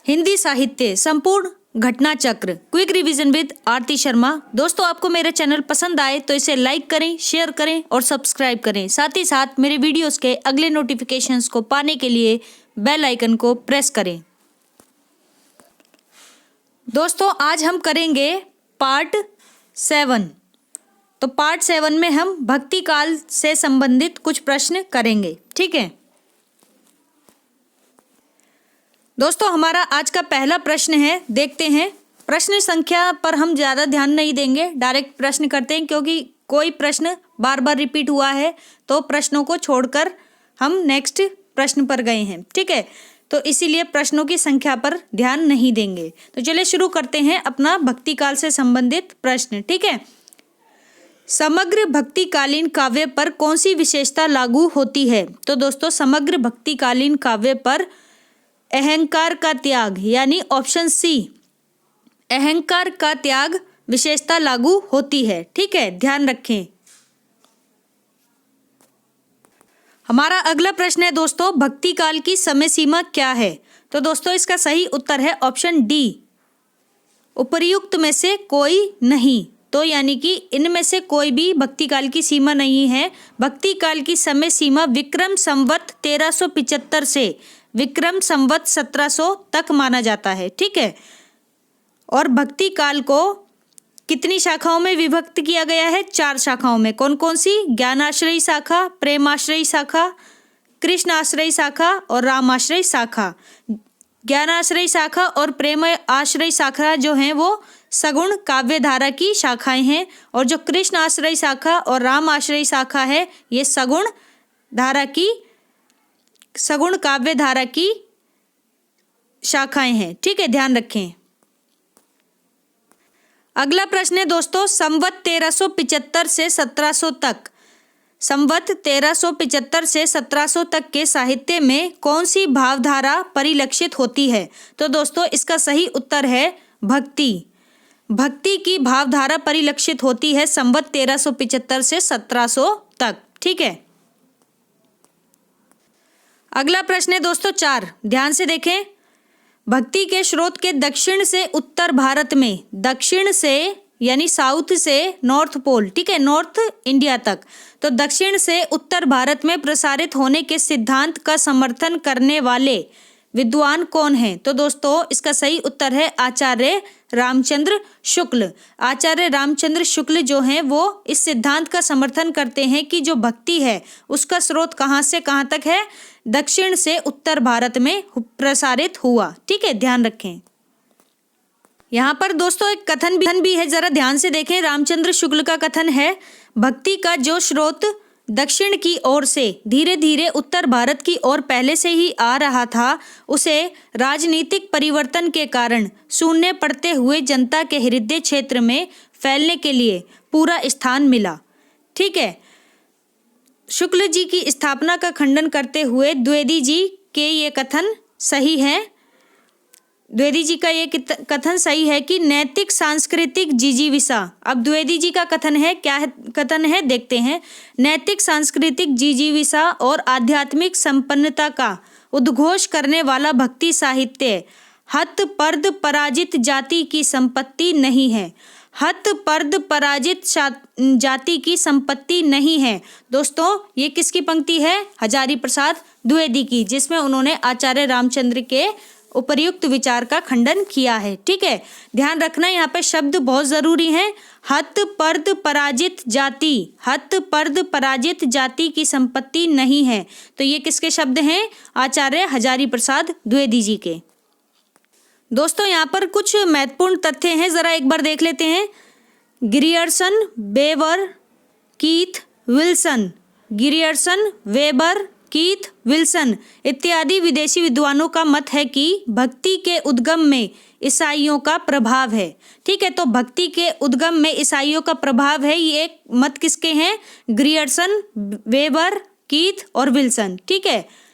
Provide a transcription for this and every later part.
हिंदी साहित्य संपूर्ण घटना चक्र क्विक रिवीजन विद आरती शर्मा। दोस्तों, आपको मेरा चैनल पसंद आए तो इसे लाइक करें, शेयर करें और सब्सक्राइब करें। साथ ही साथ मेरे वीडियोस के अगले नोटिफिकेशंस को पाने के लिए बेल आइकन को प्रेस करें। दोस्तों, आज हम करेंगे पार्ट 7। तो पार्ट 7 में हम भक्ति काल से संबंधित कुछ प्रश्न करेंगे। ठीक है दोस्तों, हमारा आज का पहला प्रश्न है, देखते हैं। प्रश्न संख्या पर हम ज़्यादा ध्यान नहीं देंगे, डायरेक्ट प्रश्न करते हैं, क्योंकि कोई प्रश्न बार बार रिपीट हुआ है तो प्रश्नों को छोड़कर हम नेक्स्ट प्रश्न पर गए हैं। ठीक है, तो इसीलिए प्रश्नों की संख्या पर ध्यान नहीं देंगे। तो चलिए शुरू करते हैं अपना भक्ति काल से संबंधित प्रश्न। ठीक है, समग्र भक्तिकालीन काव्य पर कौन सी विशेषता लागू होती है? तो दोस्तों, समग्र भक्तिकालीन काव्य पर अहंकार का त्याग यानी ऑप्शन सी, अहंकार का त्याग विशेषता लागू होती है। ठीक है, ध्यान रखें। हमारा अगला प्रश्न है दोस्तों, भक्ति काल की समय सीमा क्या है? तो दोस्तों, इसका सही उत्तर है ऑप्शन डी, उपर्युक्त में से कोई नहीं। तो यानी कि इनमें से कोई भी भक्ति काल की सीमा नहीं है। भक्ति काल की समय सीमा विक्रम संवत 1375 से विक्रम संवत 1700 तक माना जाता है। ठीक है, और भक्ति काल को कितनी शाखाओं में विभक्त किया गया है? 4 शाखाओं में। कौन कौन सी? ज्ञानाश्रयी शाखा, प्रेमाश्रयी शाखा, कृष्ण आश्रयी शाखा और रामाश्रयी शाखा। ज्ञानाश्रयी शाखा और प्रेम आश्रयी शाखा जो हैं वो सगुण काव्य धारा की शाखाएं हैं, और जो कृष्ण आश्रयी शाखा और राम आश्रयी शाखा है ये सगुण काव्य धारा की शाखाएं हैं। ठीक है, ध्यान रखें। अगला प्रश्न है दोस्तों, संवत 1375 से 1700 तक, संवत 1375 से 1700 तक के साहित्य में कौन सी भावधारा परिलक्षित होती है? तो दोस्तों, इसका सही उत्तर है भक्ति। भक्ति की भावधारा परिलक्षित होती है संवत 1375 से 1700 तक। ठीक है, अगला प्रश्न है दोस्तों 4, ध्यान से देखें। भक्ति के स्रोत के दक्षिण से उत्तर भारत में, दक्षिण से यानी साउथ से नॉर्थ पोल, ठीक है, नॉर्थ इंडिया तक, तो दक्षिण से उत्तर भारत में प्रसारित होने के सिद्धांत का समर्थन करने वाले विद्वान कौन हैं? तो दोस्तों, इसका सही उत्तर है आचार्य रामचंद्र शुक्ल। आचार्य रामचंद्र शुक्ल जो हैं वो इस सिद्धांत का समर्थन करते हैं कि जो भक्ति है उसका स्रोत कहाँ से कहाँ तक है? दक्षिण से उत्तर भारत में प्रसारित हुआ। ठीक है, ध्यान रखें। यहाँ पर दोस्तों एक कथन भी है, जरा ध्यान से देखें। रामचंद्र शुक्ल का कथन है, भक्ति का जो स्रोत दक्षिण की ओर से धीरे धीरे उत्तर भारत की ओर पहले से ही आ रहा था, उसे राजनीतिक परिवर्तन के कारण शून्य पड़ते हुए जनता के हृदय क्षेत्र में फैलने के लिए पूरा स्थान मिला। ठीक है, शुक्ल जी की स्थापना का खंडन करते हुए द्विवेदी जी के ये कथन सही है। द्विवेदी जी का ये कथन सही है कि नैतिक सांस्कृतिक जिजीविषा। अब द्विवेदी जी का कथन है, क्या है कथन है देखते हैं। नैतिक सांस्कृतिक जिजीविषा और आध्यात्मिक संपन्नता का उद्घोष करने वाला भक्ति साहित्य हत पर्द पराजित जाति की संपत्ति नहीं है। हत पर्द पराजित जाति की संपत्ति नहीं है। दोस्तों, ये किसकी पंक्ति है? हजारी प्रसाद द्विवेदी की, जिसमें उन्होंने आचार्य रामचंद्र के उपर्युक्त विचार का खंडन किया है। ठीक है, ध्यान रखना, यहाँ पे शब्द बहुत जरूरी हैं। हत पर्द पराजित जाति, हत पर्द पराजित जाति की संपत्ति नहीं है। तो ये किसके शब्द हैं? आचार्य हजारी प्रसाद द्विवेदी जी के। दोस्तों, यहाँ पर कुछ महत्वपूर्ण तथ्य हैं, जरा एक बार देख लेते हैं। Grierson, weber, Keith, Wilson, Grierson, weber, Keith, Wilson इत्यादि विदेशी विद्वानों का मत है कि भक्ति के उद्गम में ईसाइयों का प्रभाव है। ठीक है, तो भक्ति के उद्गम में ईसाइयों का प्रभाव है, ये एक मत किसके हैं? ग्रियर्सन, वेबर, कीथ और विल्सन। ठीक है,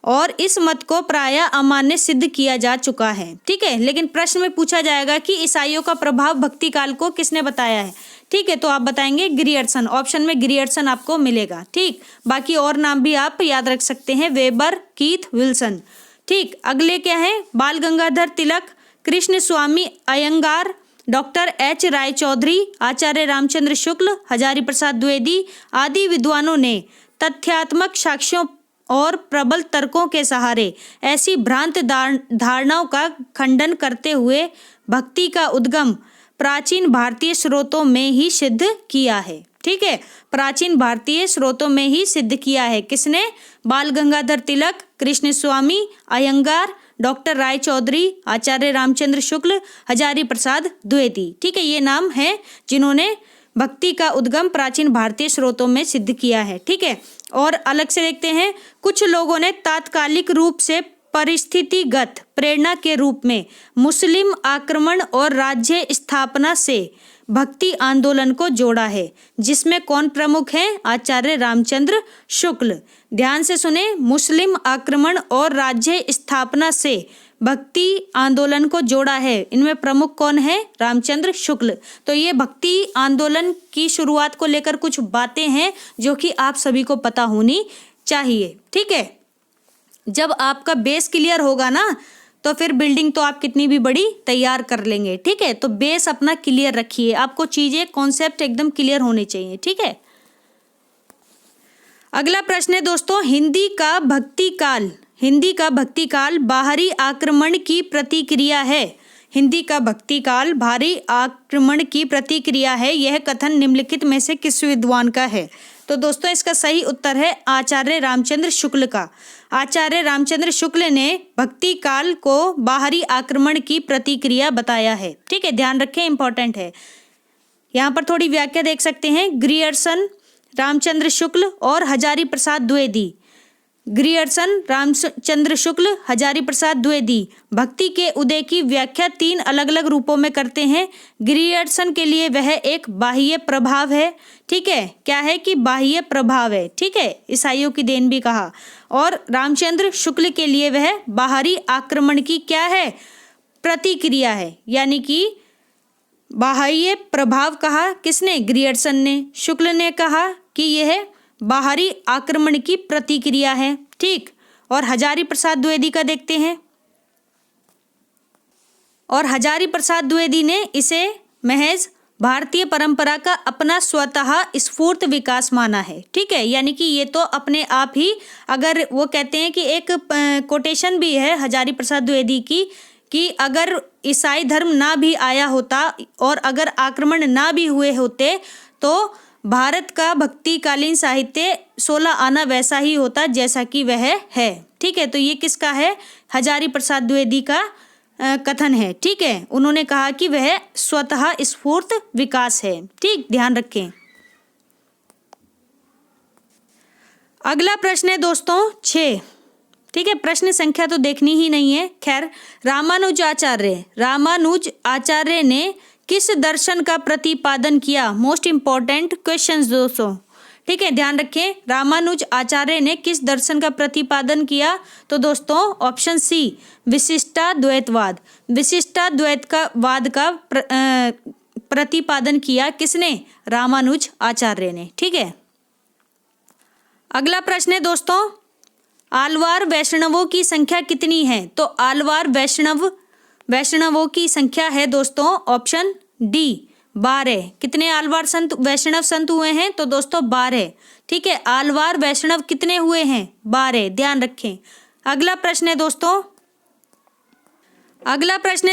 और इस मत को प्रायः अमान्य सिद्ध किया जा चुका है। ठीक है, लेकिन प्रश्न में पूछा जाएगा कि ईसाइयों का प्रभाव भक्ति काल को किसने बताया है? ठीक है, तो आप बताएंगे ग्रियर्सन। ऑप्शन में ग्रियर्सन आपको मिलेगा। ठीक, बाकी और नाम भी आप याद रख सकते हैं, वेबर, कीथ, विल्सन। ठीक, अगले क्या है, बाल गंगाधर तिलक, कृष्ण स्वामी अयंगार, डॉक्टर एच राय चौधरी, आचार्य रामचंद्र शुक्ल, हजारी प्रसाद द्विवेदी आदि विद्वानों ने तथ्यात्मक साक्ष्यों और प्रबल तर्कों के सहारे ऐसी भ्रांत धारणाओं का खंडन करते हुए भक्ति का उद्गम प्राचीन भारतीय स्रोतों में ही सिद्ध किया है। ठीक है, प्राचीन भारतीय स्रोतों में ही सिद्ध किया है। किसने? बाल गंगाधर तिलक, कृष्ण स्वामी अयंगार, डॉक्टर राय चौधरी, आचार्य रामचंद्र शुक्ल, हजारी प्रसाद द्विवेदी। ठीक है, ये नाम है जिन्होंने भक्ति का उद्गम प्राचीन भारतीय स्रोतों में सिद्ध किया है। ठीक है, और अलग से देखते हैं, कुछ लोगों ने तात्कालिक रूप से परिस्थितिगत प्रेरणा के रूप में मुस्लिम आक्रमण और राज्य स्थापना से भक्ति आंदोलन को जोड़ा है, जिसमें कौन प्रमुख है? आचार्य रामचंद्र शुक्ल। ध्यान से सुने, मुस्लिम आक्रमण और राज्य स्थापना से भक्ति आंदोलन को जोड़ा है, इनमें प्रमुख कौन है? रामचंद्र शुक्ल। तो ये भक्ति आंदोलन की शुरुआत को लेकर कुछ बातें हैं जो कि आप सभी को पता होनी चाहिए। ठीक है, जब आपका बेस क्लियर होगा ना, तो फिर बिल्डिंग तो आप कितनी भी बड़ी तैयार कर लेंगे। ठीक है, तो बेस अपना क्लियर रखिए, आपको चीजें कॉन्सेप्ट एकदम क्लियर होने चाहिए। ठीक है, अगला प्रश्न है दोस्तों, हिंदी का भक्ति काल बाहरी आक्रमण की प्रतिक्रिया है। हिंदी का भक्ति काल बाहरी आक्रमण की प्रतिक्रिया है, यह कथन निम्नलिखित में से किस विद्वान का है? तो दोस्तों इसका सही उत्तर है आचार्य रामचंद्र शुक्ल का। आचार्य रामचंद्र शुक्ल ने भक्ति काल को बाहरी आक्रमण की प्रतिक्रिया बताया है। ठीक है, ध्यान रखें, इंपॉर्टेंट है। यहाँ पर थोड़ी व्याख्या देख सकते हैं, ग्रियर्सन, रामचंद्र शुक्ल और हजारी प्रसाद द्विवेदी। ग्रियर्सन, रामचंद्र शुक्ल, हजारी प्रसाद द्विवेदी भक्ति के उदय की व्याख्या 3 अलग अलग रूपों में करते हैं। ग्रियर्सन के लिए वह एक बाह्य प्रभाव है। ठीक है, क्या है कि बाह्य प्रभाव है। ठीक है, ईसाइयों की देन भी कहा। और रामचंद्र शुक्ल के लिए वह बाहरी आक्रमण की क्या है? प्रतिक्रिया है, यानी कि बाह्य प्रभाव कहा किसने? ग्रियर्सन ने। शुक्ल ने कहा कि यह बाहरी आक्रमण की प्रतिक्रिया है। ठीक, और हजारी प्रसाद द्विवेदी का देखते हैं, और हजारी प्रसाद द्विवेदी ने इसे महज भारतीय परंपरा का अपना स्वतः स्फूर्त विकास माना है। ठीक है, यानी कि ये तो अपने आप ही, अगर वो कहते हैं कि एक कोटेशन भी है हजारी प्रसाद द्विवेदी की कि अगर ईसाई धर्म ना भी आया होता और अगर आक्रमण ना भी हुए होते तो भारत का भक्तिकालीन साहित्य 16 आना वैसा ही होता जैसा कि वह है। ठीक है, तो ये किसका है? हजारी प्रसाद द्विवेदी का कथन है। ठीक है, उन्होंने कहा कि वह स्वतः स्फूर्त विकास है। ठीक, ध्यान रखें। अगला प्रश्न है दोस्तों 6। ठीक है, प्रश्न संख्या तो देखनी ही नहीं है। खैर, रामानुज आचार्य ने किस दर्शन का प्रतिपादन किया? मोस्ट इंपॉर्टेंट क्वेश्चंस दोस्तों। ठीक है, ध्यान रखें, रामानुज आचार्य ने किस दर्शन का प्रतिपादन किया? तो दोस्तों ऑप्शन सी, विशिष्टाद्वैतवाद। विशिष्टाद्वैतवाद का प्रतिपादन किया किसने? रामानुज आचार्य ने। ठीक है, अगला प्रश्न है दोस्तों, आलवार वैष्णवों की संख्या कितनी है? तो आलवार वैष्णवों की संख्या है दोस्तों ऑप्शन डी, 12। कितने आलवार वैष्णव संत हुए हैं? तो दोस्तों 12। ठीक है, आलवार वैष्णव कितने हुए हैं? 12, ध्यान रखें। अगला प्रश्न है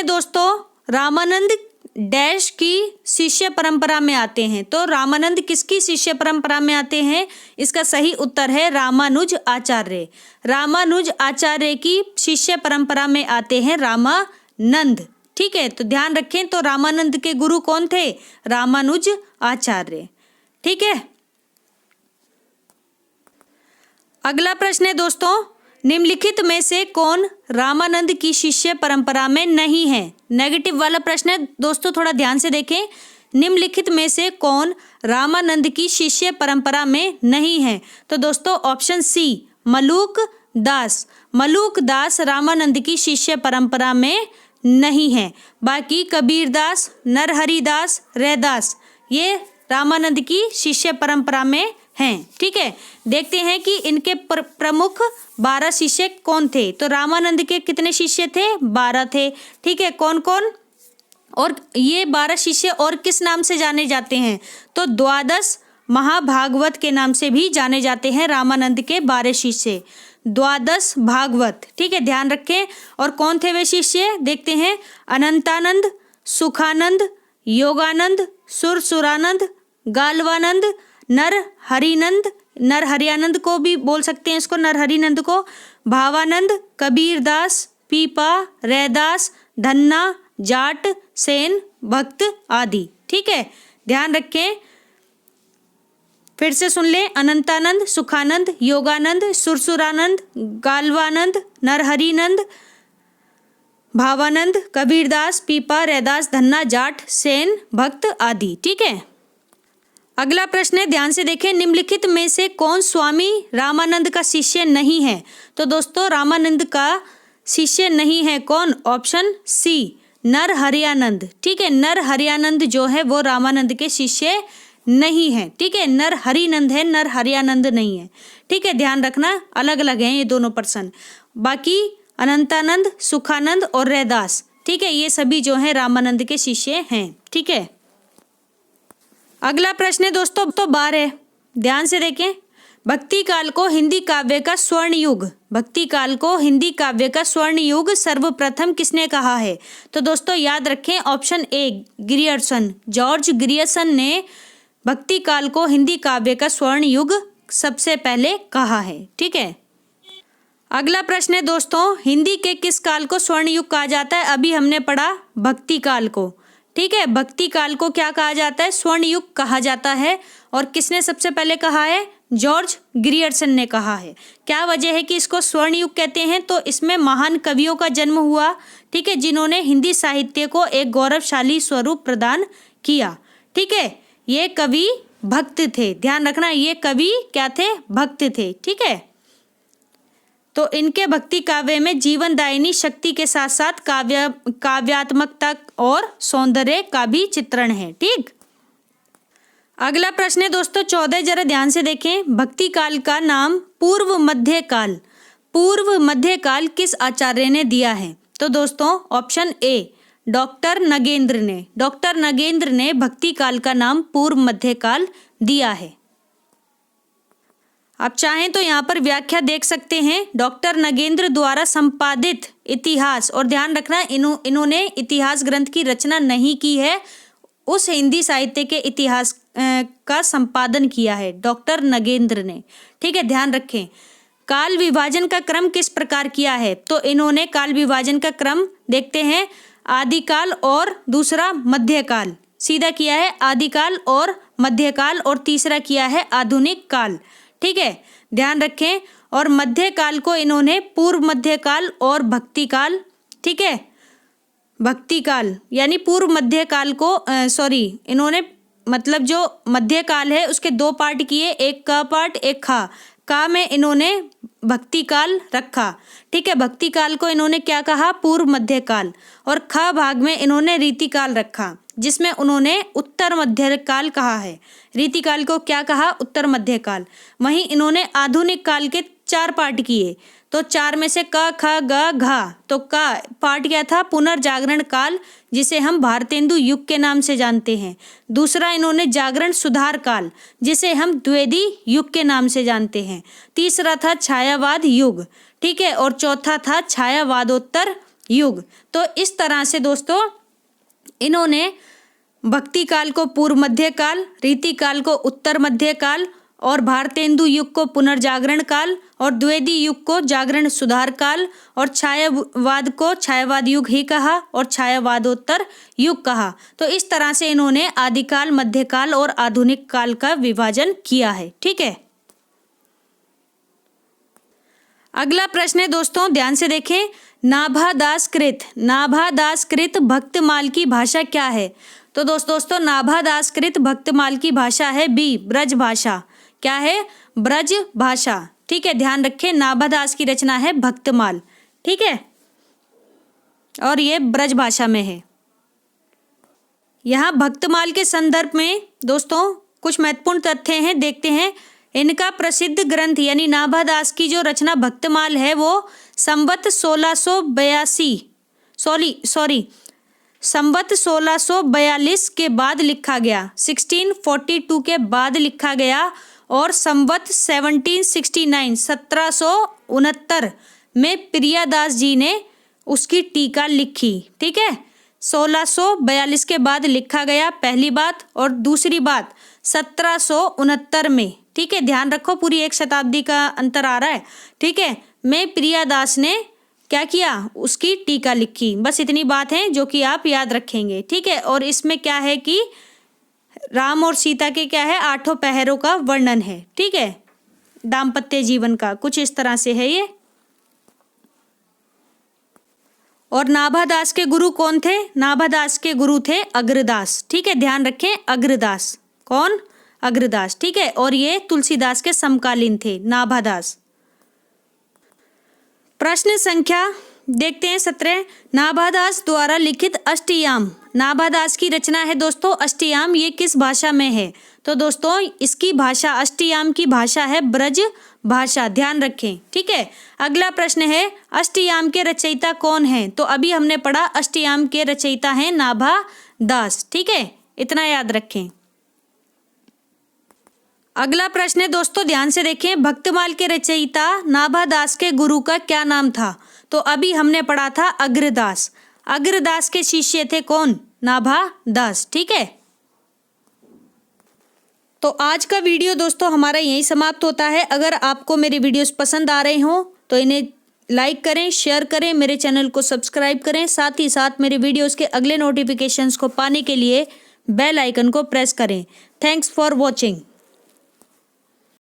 दोस्तों, रामानंद डैश की शिष्य परंपरा में आते हैं। तो रामानंद किसकी शिष्य परंपरा में आते हैं? इसका सही उत्तर है रामानुज आचार्य। रामानुज आचार्य की शिष्य परंपरा में आते हैं रामानंद। ठीक है, तो ध्यान रखें, तो रामानंद के गुरु कौन थे? रामानुज आचार्य। ठीक है, अगला प्रश्न है दोस्तों, निम्नलिखित में से कौन रामानंद की शिष्य परंपरा में नहीं है? नेगेटिव वाला प्रश्न है दोस्तों, थोड़ा ध्यान से देखें। निम्नलिखित में से कौन रामानंद की शिष्य परंपरा में नहीं है? तो दोस्तों ऑप्शन सी, मलूक दास रामानंद की शिष्य परंपरा में नहीं है। बाकी कबीरदास, नरहरिदास, रैदास ये रामानंद की शिष्य परंपरा में हैं। ठीक है, देखते हैं कि इनके प्रमुख 12 शिष्य कौन थे। तो रामानंद के कितने शिष्य थे? 12 थे। ठीक है, कौन कौन? और ये 12 शिष्य और किस नाम से जाने जाते हैं? तो द्वादश महाभागवत के नाम से भी जाने जाते हैं रामानंद के 12 शिष्य, द्वादश भागवत। ठीक है, ध्यान रखें। और कौन थे वे शिष्य? देखते हैं। अनंतानंद, सुखानंद, योगानंद, सुरसुरानंद, गालवानंद, नरहरियानंद को भी बोल सकते हैं इसको, नरहरिनंद को, भावानंद, कबीरदास, पीपा, रैदास, धन्ना, जाट, सेन, भक्त आदि। ठीक है, ध्यान रखें। फिर से सुन लें। अनंतानंद, सुखानंद, योगानंद, सुरसुरानंद, गालवानंद, नरहरिनंद, भावानंद, कबीरदास, पीपा, रैदास, धन्ना, जाट, सेन, भक्त आदि। ठीक है, अगला प्रश्न है, ध्यान से देखें। निम्नलिखित में से कौन स्वामी रामानंद का शिष्य नहीं है? तो दोस्तों रामानंद का शिष्य नहीं है कौन? Option C, Narhariyanand. ठीक है, नरहरियानंद जो है वो रामानंद के शिष्य नहीं है। ठीक है, नरहरिनंद है, नरहरियानंद नहीं है। ठीक है, ध्यान रखना, अलग अलग हैं ये दोनों पर्सन। बाकी अनंतानंद, सुखानंद और रैदास, ठीक है, ये सभी जो है रामानंद के शिष्य हैं। ठीक है, अगला प्रश्न है दोस्तों तो 12, ध्यान से देखें। भक्ति काल को हिंदी काव्य का स्वर्ण युग, भक्ति काल को हिंदी काव्य का स्वर्ण युग सर्वप्रथम किसने कहा है? तो दोस्तों याद रखें, option A, Grierson, George Grierson ने भक्ति काल को हिंदी काव्य का स्वर्ण युग सबसे पहले कहा है। ठीक है, अगला प्रश्न है दोस्तों, हिंदी के किस काल को स्वर्ण युग कहा जाता है? अभी हमने पढ़ा भक्ति काल को। ठीक है, भक्ति काल को क्या कहा जाता है? स्वर्ण युग कहा जाता है। और किसने सबसे पहले कहा है? जॉर्ज ग्रियर्सन ने कहा है। क्या वजह है कि इसको स्वर्ण युग कहते हैं? तो इसमें महान कवियों का जन्म हुआ, ठीक है, जिन्होंने हिंदी साहित्य को एक गौरवशाली स्वरूप प्रदान किया। ठीक है, ये कवि भक्त थे, ध्यान रखना, ये कवि क्या थे? भक्त थे। ठीक है, तो इनके भक्ति काव्य में जीवनदायिनी शक्ति के साथ साथ काव्यात्मकता और सौंदर्य का भी चित्रण है। ठीक, अगला प्रश्न है दोस्तों 14, जरा ध्यान से देखें। भक्ति काल का नाम पूर्व मध्य काल किस आचार्य ने दिया है? तो दोस्तों ऑप्शन ए, डॉक्टर नगेंद्र ने भक्ति काल का नाम पूर्व मध्य काल दिया है। आप चाहें तो यहाँ पर व्याख्या देख सकते हैं। डॉक्टर नगेंद्र द्वारा संपादित इतिहास, और ध्यान रखना इन्होंने इतिहास ग्रंथ की रचना नहीं की है, उस हिंदी साहित्य के इतिहास का संपादन किया है डॉक्टर नगेंद्र ने। ठीक है, ध्यान रखें। काल विभाजन का क्रम किस प्रकार किया है? तो इन्होंने काल विभाजन का क्रम देखते हैं, आदिकाल और दूसरा मध्यकाल, सीधा किया है आदिकाल और मध्यकाल, और तीसरा किया है आधुनिक काल। ठीक है, ध्यान रखें। और मध्यकाल को इन्होंने पूर्व मध्यकाल और भक्ति काल, ठीक है, भक्ति काल यानी पूर्व मध्यकाल को इन्होंने मतलब जो मध्यकाल है उसके 2 पार्ट किए, एक का पार्ट एक का में इन्होंने भक्ति काल रखा। ठीक है, भक्ति काल को इन्होंने क्या कहा? पूर्व मध्यकाल, और ख भाग में इन्होंने रीतिकाल रखा, जिसमें उन्होंने उत्तर मध्यकाल कहा है। रीतिकाल को क्या कहा? उत्तर मध्यकाल। वहीं इन्होंने आधुनिक काल के 4 पार्ट किए, तो 4 में से क ख ग घ, तो का पार्ट क्या था? पुनर्जागरण काल, जिसे हम भारतेंदु युग के नाम से जानते हैं। दूसरा इन्होंने जागरण सुधार काल, जिसे हम द्विवेदी युग के नाम से जानते हैं। तीसरा था छायावाद युग, ठीक है, और चौथा था छायावादोत्तर युग। तो इस तरह से दोस्तों इन्होंने भक्ति काल को पूर्व मध्य काल, रीति काल को उत्तर मध्य काल, और भारतेंदु युग को पुनर्जागरण काल, और द्विवेदी युग को जागरण सुधार काल, और छायावाद को छायावाद युग ही कहा, और छायावादोत्तर युग कहा। तो इस तरह से इन्होंने आदिकाल, मध्यकाल और आधुनिक काल का विभाजन किया है। ठीक है, अगला प्रश्न है दोस्तों, ध्यान से देखें। नाभादास कृत भक्तमाल की भाषा क्या है? तो दोस्तों नाभादास कृत भक्तमाल की भाषा है बी, ब्रज भाषा। क्या है? ब्रज भाषा। ठीक है, ध्यान रखें, नाभादास की रचना है भक्तमाल। ठीक है, और ये ब्रज भाषा में है। यहाँ भक्तमाल के संदर्भ में दोस्तों कुछ महत्वपूर्ण तथ्य हैं, देखते हैं। इनका प्रसिद्ध ग्रंथ यानी नाभादास की जो रचना भक्तमाल है वो संवत 1642 के बाद लिखा गया, 1642 के बाद लिखा गया, और संवत 1769 में प्रियादास जी ने उसकी टीका लिखी। ठीक है, 1642 के बाद लिखा गया पहली बात, और दूसरी बात 1769 में। ठीक है, ध्यान रखो पूरी 1 शताब्दी का अंतर आ रहा है। ठीक है, में प्रियादास ने क्या किया, उसकी टीका लिखी। बस इतनी बात है जो कि आप याद रखेंगे। ठीक है, और इसमें क्या है कि राम और सीता के क्या है 8 पहरों का वर्णन है। ठीक है, दाम्पत्य जीवन का कुछ इस तरह से है ये। और नाभादास के गुरु कौन थे? नाभादास के गुरु थे अग्रदास। ठीक है, ध्यान रखें, अग्रदास। कौन? अग्रदास। ठीक है, और ये तुलसीदास के समकालीन थे नाभादास। प्रश्न संख्या देखते हैं 17। नाभादास द्वारा लिखित अष्टयाम, नाभादास की रचना है दोस्तों अष्टयाम, ये किस भाषा में है? तो दोस्तों इसकी भाषा, अष्टयाम की भाषा है ब्रज भाषा, ध्यान रखें। ठीक है, अगला प्रश्न है अष्टयाम के रचयिता कौन हैं? तो अभी हमने पढ़ा अष्टयाम के रचयिता हैं नाभादास। ठीक है, इतना याद रखें। अगला प्रश्न है दोस्तों, ध्यान से देखें, भक्तमाल के रचयिता नाभादास के गुरु का क्या नाम था? तो अभी हमने पढ़ा था अग्रदास। अग्रदास के शिष्य थे कौन? नाभादास। ठीक है, तो आज का वीडियो दोस्तों हमारा यहीं समाप्त होता है। अगर आपको मेरे वीडियोस पसंद आ रहे हों तो इन्हें लाइक करें, शेयर करें, मेरे चैनल को सब्सक्राइब करें, साथ ही साथ मेरे वीडियोस के अगले नोटिफिकेशंस को पाने के लिए बेल आइकन को प्रेस करें। Thanks for watching.